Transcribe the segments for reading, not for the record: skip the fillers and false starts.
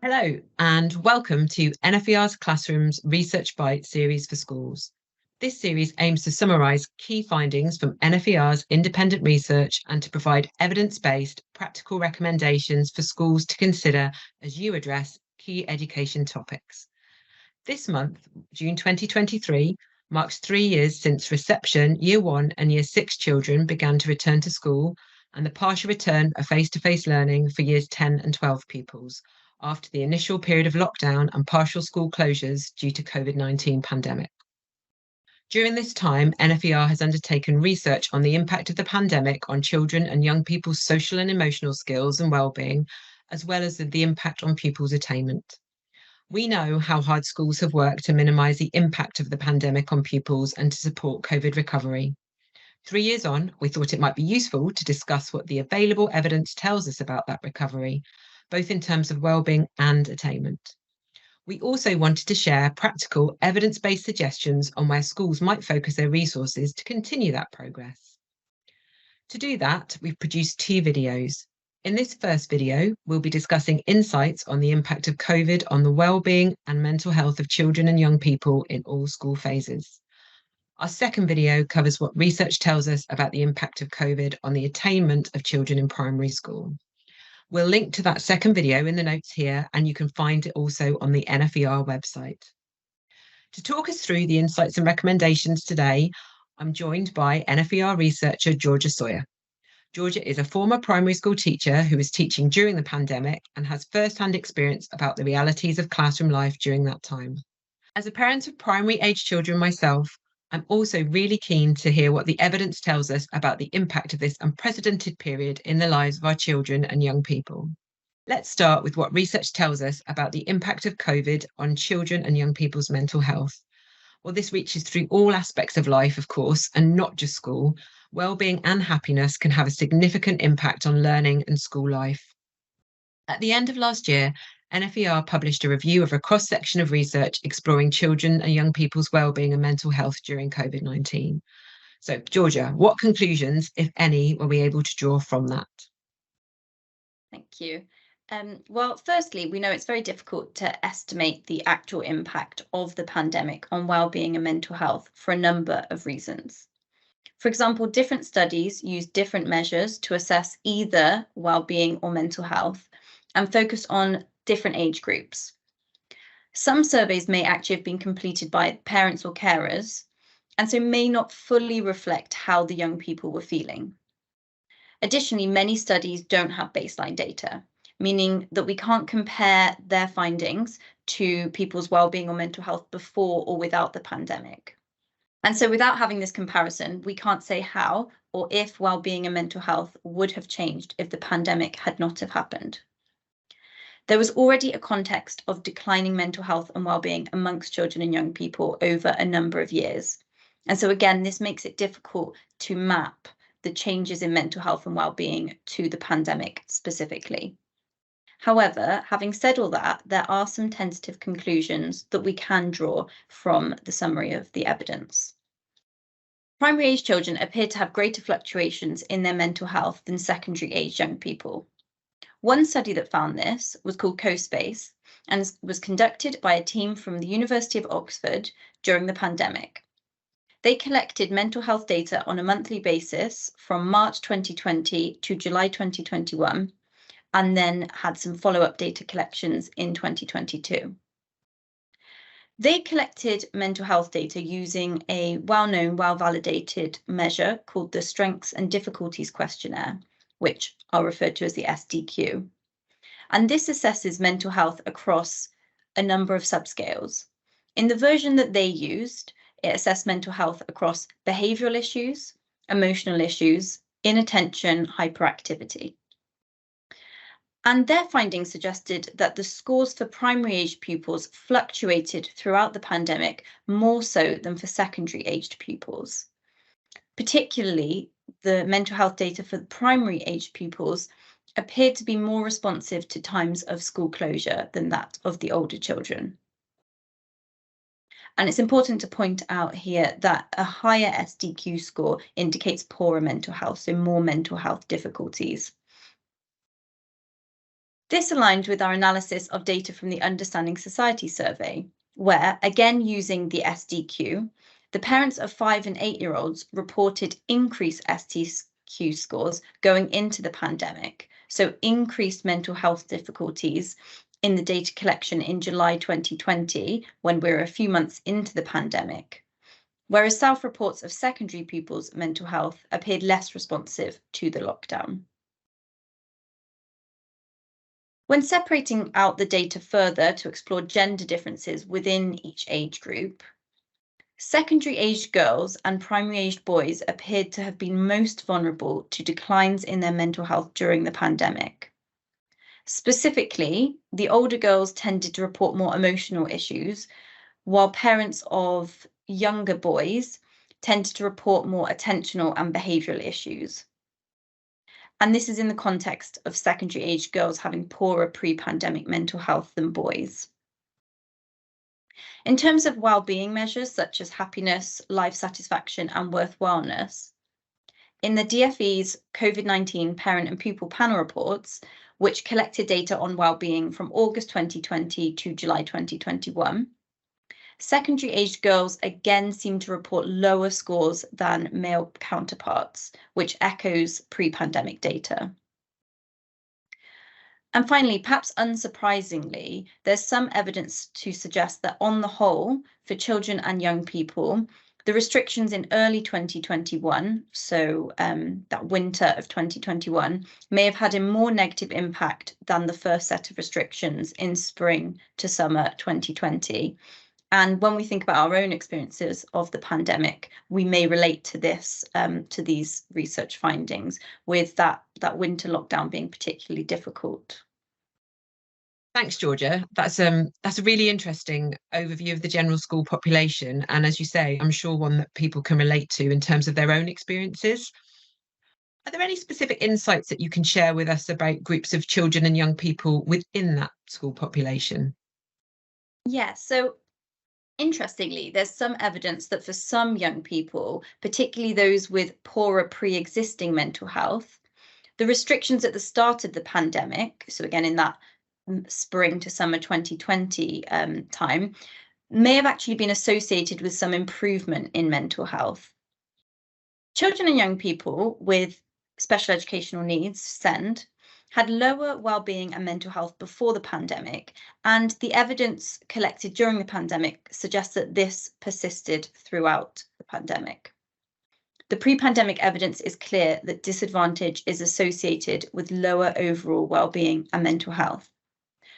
Hello, and welcome to NFER's Classrooms Research Bite series for schools. This series aims to summarise key findings from NFER's independent research and to provide evidence-based, practical recommendations for schools to consider as you address key education topics. This month, June 2023, marks 3 years since reception Year 1 and Year 6 children began to return to school and the partial return of face-to-face learning for Years 10 and 12 pupils after the initial period of lockdown and partial school closures due to Covid-19 pandemic. During this time, NFER has undertaken research on the impact of the pandemic on children and young people's social and emotional skills and well-being, as well as the impact on pupils' attainment. We know how hard schools have worked to minimise the impact of the pandemic on pupils and to support COVID recovery. 3 years on, we thought it might be useful to discuss what the available evidence tells us about that recovery, both in terms of wellbeing and attainment. We also wanted to share practical, evidence-based suggestions on where schools might focus their resources to continue that progress. To do that, we've produced 2 videos. In this first video, we'll be discussing insights on the impact of COVID on the wellbeing and mental health of children and young people in all school phases. Our second video covers what research tells us about the impact of COVID on the attainment of children in primary school. We'll link to that second video in the notes here, and you can find it also on the NFER website. To talk us through the insights and recommendations today, I'm joined by NFER researcher Georgia Sawyer. Georgia is a former primary school teacher who was teaching during the pandemic and has first-hand experience about the realities of classroom life during that time. As a parent of primary-age children myself, I'm also really keen to hear what the evidence tells us about the impact of this unprecedented period in the lives of our children and young people. Let's start with what research tells us about the impact of COVID on children and young people's mental health. Well, this reaches through all aspects of life, of course, and not just school. Wellbeing and happiness can have a significant impact on learning and school life. At the end of last year, NFER published a review of a cross-section of research exploring children and young people's wellbeing and mental health during COVID-19. So, Georgia, what conclusions, if any, were we able to draw from that? Thank you. Well, firstly, we know it's very difficult to estimate the actual impact of the pandemic on wellbeing and mental health for a number of reasons. For example, different studies use different measures to assess either wellbeing or mental health and focus on different age groups. Some surveys may actually have been completed by parents or carers, and so may not fully reflect how the young people were feeling. Additionally, many studies don't have baseline data, meaning that we can't compare their findings to people's wellbeing or mental health before or without the pandemic. And so without having this comparison, we can't say how or if wellbeing and mental health would have changed if the pandemic had not have happened. There was already a context of declining mental health and wellbeing amongst children and young people over a number of years. And so again, this makes it difficult to map the changes in mental health and wellbeing to the pandemic specifically. However, having said all that, there are some tentative conclusions that we can draw from the summary of the evidence. Primary age children appear to have greater fluctuations in their mental health than secondary age young people. One study that found this was called CoSpace and was conducted by a team from the University of Oxford during the pandemic. They collected mental health data on a monthly basis from March 2020 to July 2021, and then had some follow-up data collections in 2022. They collected mental health data using a well-known, well-validated measure called the Strengths and Difficulties Questionnaire, which are referred to as the SDQ. And this assesses mental health across a number of subscales. In the version that they used, it assessed mental health across behavioural issues, emotional issues, inattention, hyperactivity. And their findings suggested that the scores for primary aged pupils fluctuated throughout the pandemic more so than for secondary aged pupils. Particularly, the mental health data for primary aged pupils appeared to be more responsive to times of school closure than that of the older children. And it's important to point out here that a higher SDQ score indicates poorer mental health, so more mental health difficulties. This aligned with our analysis of data from the Understanding Society survey, where, again using the SDQ, the parents of 5 and 8-year-olds reported increased SDQ scores going into the pandemic, so increased mental health difficulties in the data collection in July 2020, when we were a few months into the pandemic, whereas self-reports of secondary pupils' mental health appeared less responsive to the lockdown. When separating out the data further to explore gender differences within each age group, secondary-aged girls and primary-aged boys appeared to have been most vulnerable to declines in their mental health during the pandemic. Specifically, the older girls tended to report more emotional issues, while parents of younger boys tended to report more attentional and behavioural issues. And this is in the context of secondary-aged girls having poorer pre-pandemic mental health than boys. In terms of well-being measures such as happiness, life satisfaction, and worthwhileness, in the DfE's Covid-19 parent and pupil panel reports, which collected data on well-being from August 2020 to July 2021, secondary-aged girls again seem to report lower scores than male counterparts, which echoes pre-pandemic data. And finally, perhaps unsurprisingly, there's some evidence to suggest that on the whole, for children and young people, the restrictions in early 2021, so that winter of 2021, may have had a more negative impact than the first set of restrictions in spring to summer 2020. And when we think about our own experiences of the pandemic, we may relate to this, to these research findings, with that winter lockdown being particularly difficult. Thanks, Georgia. That's a really interesting overview of the general school population, and as you say, I'm sure one that people can relate to in terms of their own experiences. Are there any specific insights that you can share with us about groups of children and young people within that school population? Yeah, so interestingly, there's some evidence that for some young people, particularly those with poorer pre-existing mental health, the restrictions at the start of the pandemic, so again in that spring to summer 2020 time, may have actually been associated with some improvement in mental health. Children and young people with special educational needs, SEND, had lower well-being and mental health before the pandemic, and the evidence collected during the pandemic suggests that this persisted throughout the pandemic. The pre-pandemic evidence is clear that disadvantage is associated with lower overall well-being and mental health.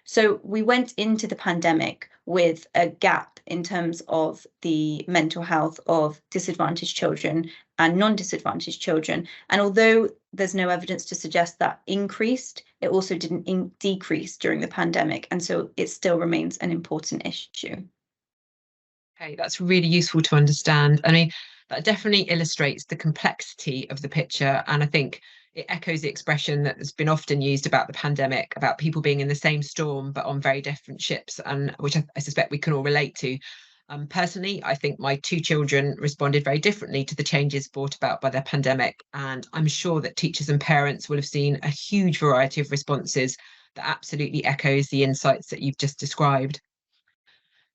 So we went into the pandemic with a gap in terms of the mental health of disadvantaged children and non-disadvantaged children. And although there's no evidence to suggest that increased, it also didn't decrease during the pandemic. And so it still remains an important issue. Okay, that's really useful to understand. I mean, that definitely illustrates the complexity of the picture. And I think it echoes the expression that has been often used about the pandemic, about people being in the same storm, but on very different ships, and which I suspect we can all relate to. Personally, I think my two children responded very differently to the changes brought about by the pandemic. And I'm sure that teachers and parents will have seen a huge variety of responses that absolutely echoes the insights that you've just described.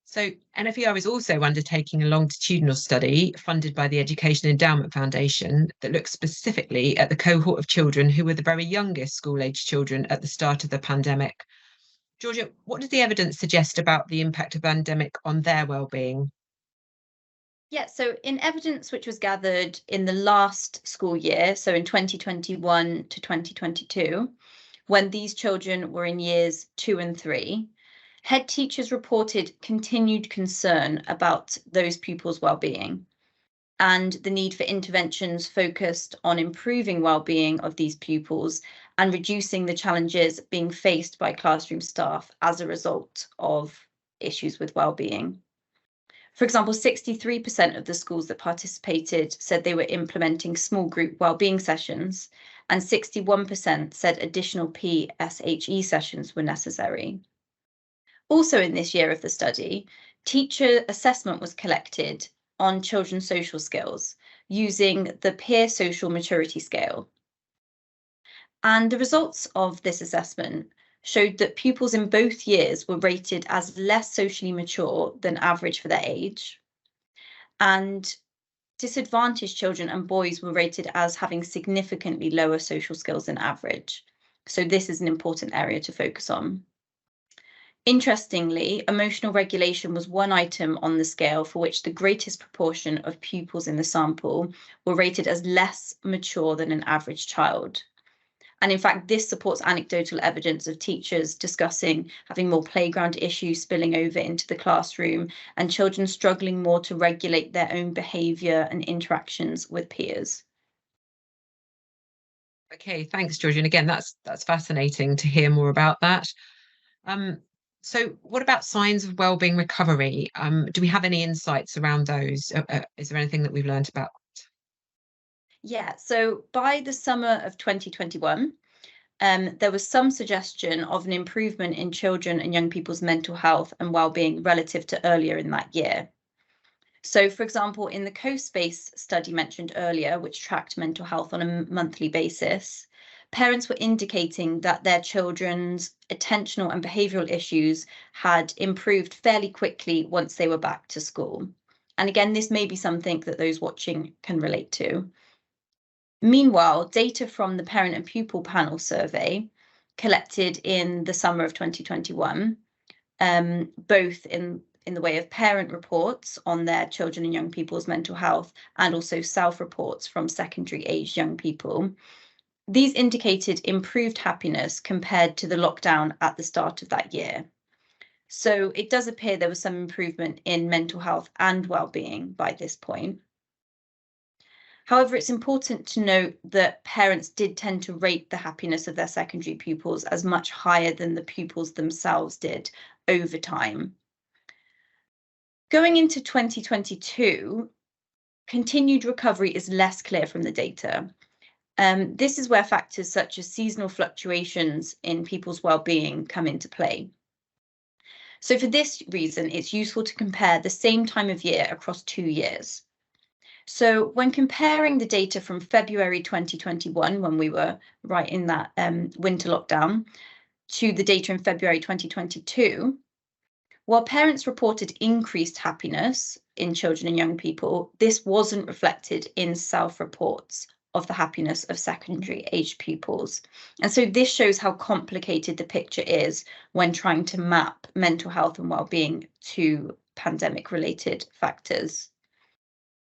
So NFER is also undertaking a longitudinal study funded by the Education Endowment Foundation that looks specifically at the cohort of children who were the very youngest school-aged children at the start of the pandemic. Georgia, what does the evidence suggest about the impact of the pandemic on their well-being? Yeah, so in evidence which was gathered in the last school year, so in 2021 to 2022, when these children were in years 2 and 3, head teachers reported continued concern about those pupils' well-being and the need for interventions focused on improving well-being of these pupils and reducing the challenges being faced by classroom staff as a result of issues with well-being. For example, 63% of the schools that participated said they were implementing small group wellbeing sessions, and 61% said additional PSHE sessions were necessary. Also in this year of the study, teacher assessment was collected on children's social skills using the Peer Social Maturity Scale. And the results of this assessment showed that pupils in both years were rated as less socially mature than average for their age. And disadvantaged children and boys were rated as having significantly lower social skills than average. So this is an important area to focus on. Interestingly, emotional regulation was one item on the scale for which the greatest proportion of pupils in the sample were rated as less mature than an average child. And in fact, this supports anecdotal evidence of teachers discussing having more playground issues spilling over into the classroom and children struggling more to regulate their own behaviour and interactions with peers. Okay, thanks, Georgie. And again, that's fascinating to hear more about that. So what about signs of wellbeing recovery? Do we have any insights around those? Is there anything that we've learned about? Yeah, so by the summer of 2021, there was some suggestion of an improvement in children and young people's mental health and well-being relative to earlier in that year. So, for example, in the CoSpace study mentioned earlier, which tracked mental health on a monthly basis, parents were indicating that their children's attentional and behavioural issues had improved fairly quickly once they were back to school. And again, this may be something that those watching can relate to. Meanwhile, data from the Parent and Pupil Panel survey collected in the summer of 2021, both in the way of parent reports on their children and young people's mental health and also self-reports from secondary-aged young people, these indicated improved happiness compared to the lockdown at the start of that year. So it does appear there was some improvement in mental health and well-being by this point. However, it's important to note that parents did tend to rate the happiness of their secondary pupils as much higher than the pupils themselves did over time. Going into 2022, continued recovery is less clear from the data. This is where factors such as seasonal fluctuations in people's well-being come into play. So for this reason, it's useful to compare the same time of year across 2 years. So when comparing the data from February 2021, when we were right in that winter lockdown, to the data in February 2022, while parents reported increased happiness in children and young people, this wasn't reflected in self-reports of the happiness of secondary-aged pupils. And so this shows how complicated the picture is when trying to map mental health and well-being to pandemic-related factors.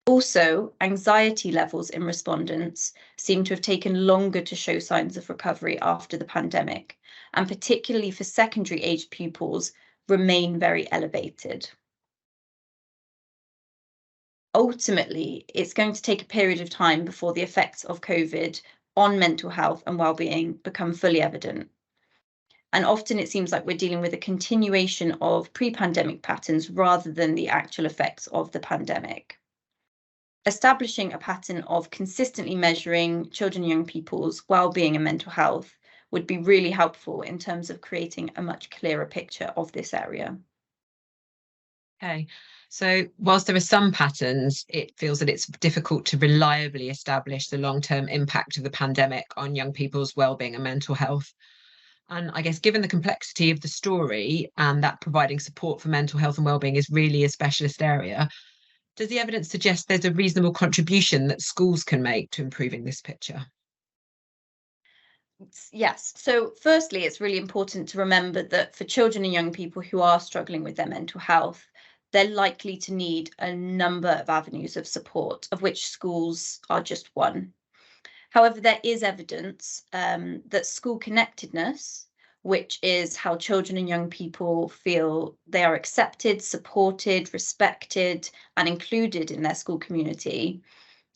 Also, anxiety levels in respondents seem to have taken longer to show signs of recovery after the pandemic, and particularly for secondary-aged pupils, remain very elevated. Ultimately, it's going to take a period of time before the effects of COVID on mental health and well-being become fully evident. And often it seems like we're dealing with a continuation of pre-pandemic patterns rather than the actual effects of the pandemic. Establishing a pattern of consistently measuring children and young people's well-being and mental health would be really helpful in terms of creating a much clearer picture of this area. Okay, so whilst there are some patterns, it feels that it's difficult to reliably establish the long-term impact of the pandemic on young people's well-being and mental health. And I guess given the complexity of the story and that providing support for mental health and well-being is really a specialist area, does the evidence suggest there's a reasonable contribution that schools can make to improving this picture? Yes. So firstly, it's really important to remember that for children and young people who are struggling with their mental health, they're likely to need a number of avenues of support, of which schools are just one. However, there is evidence that school connectedness, which is how children and young people feel they are accepted, supported, respected, and included in their school community,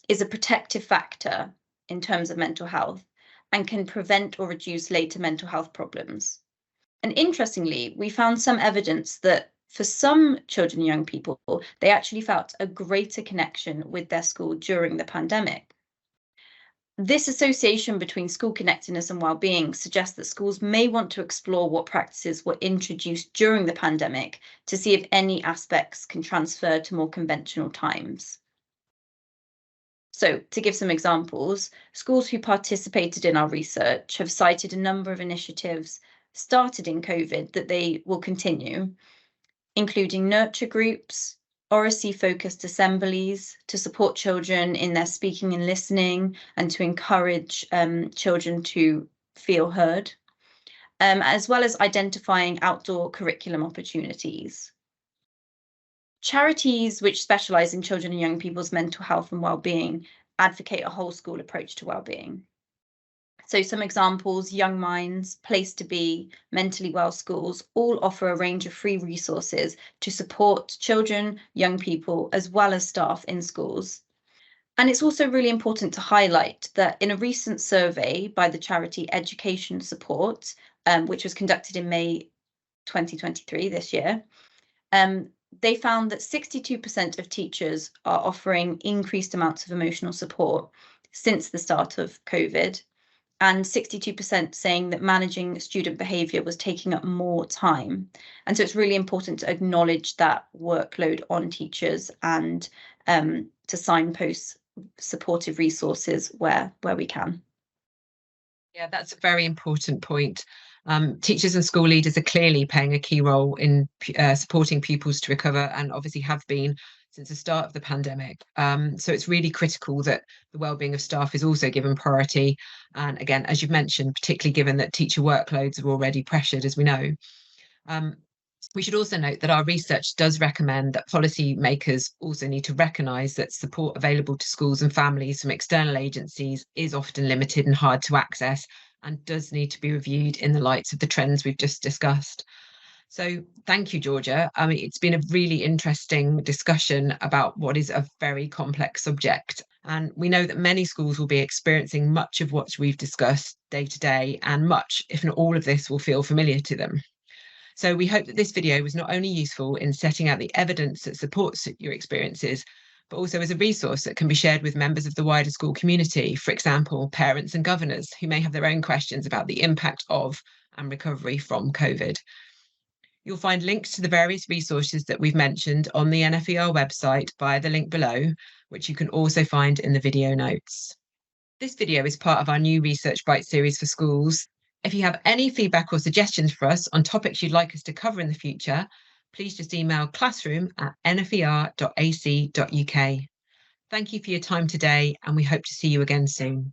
is a protective factor in terms of mental health and can prevent or reduce later mental health problems. And interestingly, we found some evidence that for some children and young people, they actually felt a greater connection with their school during the pandemic. This association between school connectedness and well-being suggests that schools may want to explore what practices were introduced during the pandemic to see if any aspects can transfer to more conventional times. So, to give some examples, schools who participated in our research have cited a number of initiatives started in COVID that they will continue, including nurture groups, oracy-focused assemblies to support children in their speaking and listening and to encourage children to feel heard, as well as identifying outdoor curriculum opportunities. Charities which specialise in children and young people's mental health and well-being advocate a whole school approach to well-being. So some examples: Young Minds, Place to Be, Mentally Well Schools all offer a range of free resources to support children, young people, as well as staff in schools. And it's also really important to highlight that in a recent survey by the charity Education Support, which was conducted in May 2023, this year, they found that 62% of teachers are offering increased amounts of emotional support since the start of COVID, and 62% saying that managing student behaviour was taking up more time. And so it's really important to acknowledge that workload on teachers and to signpost supportive resources where we can. Yeah, that's a very important point. Teachers and school leaders are clearly playing a key role in supporting pupils to recover, and obviously have been since the start of the pandemic. So it's really critical that the wellbeing of staff is also given priority. And again, as you've mentioned, particularly given that teacher workloads are already pressured, as we know. We should also note that our research does recommend that policymakers also need to recognise that support available to schools and families from external agencies is often limited and hard to access, and does need to be reviewed in the light of the trends we've just discussed. So thank you, Georgia. I mean, it's been a really interesting discussion about what is a very complex subject. And we know that many schools will be experiencing much of what we've discussed day to day, and much, if not all of this, will feel familiar to them. So we hope that this video was not only useful in setting out the evidence that supports your experiences, but also as a resource that can be shared with members of the wider school community, for example, parents and governors who may have their own questions about the impact of and recovery from COVID. You'll find links to the various resources that we've mentioned on the NFER website via the link below, which you can also find in the video notes. This video is part of our new Research Bite series for schools. If you have any feedback or suggestions for us on topics you'd like us to cover in the future, please just email classroom@nfer.ac.uk. Thank you for your time today, and we hope to see you again soon.